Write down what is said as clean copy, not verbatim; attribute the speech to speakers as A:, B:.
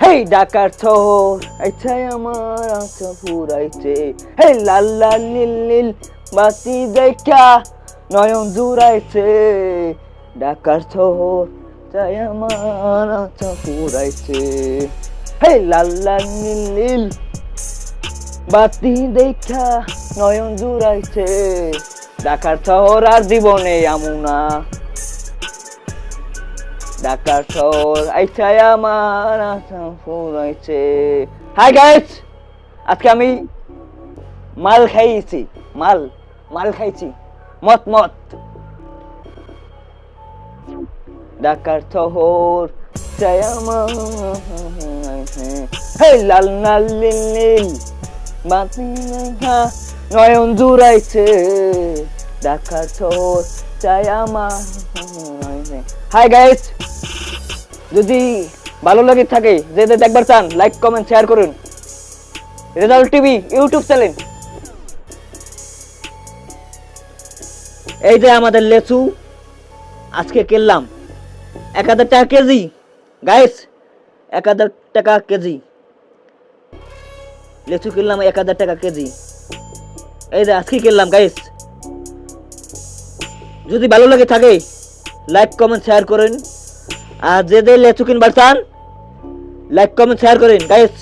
A: এই ডাকার শহর আইছাই আমার আশা ফুরাইছে, হে লাল লাল নীল নীল বাতি দেখা নয়ন জুড়াইছে, ডাকার শহর চাই আমার আশা ফুরাইছে, হে লাল লাল নীল নীল বাতি দেখা নয়ন জুড়াইছে, ডাকার শহর আর জীবনে আমুনা, ঢাকার শহর আইছাই আমার আশা ফুরাইছে। হাই গাইস, আজকে আমি মাল খাইছি, মাল খাইছি, মত ঢাকার শহর চাই আমার, হে লাল লাল নীল নীল বাতি দেখা নয়ন জুড়াইছে, ঢাকার শহর চাই আমার। হাই গাইস, যদি ভালো লাগে থাকে, যে দেখবার চান লাইক কমেন্ট শেয়ার করুন। Result TV YouTube channel. এই যে আমাদের লেচু আজকে কিনলাম 1000 টাকা কেজি গাইস, 1000 টাকা কেজি লেচু কিনলাম 1000 টাকা কেজি। এই যে আজকে কিনলাম গাইস, যদি ভালো লাগে থাকে লাইক কমেন্ট শেয়ার করুন, আর যে লেচু কিনবার চান লাইক কমেন্ট শেয়ার করেন গাইস।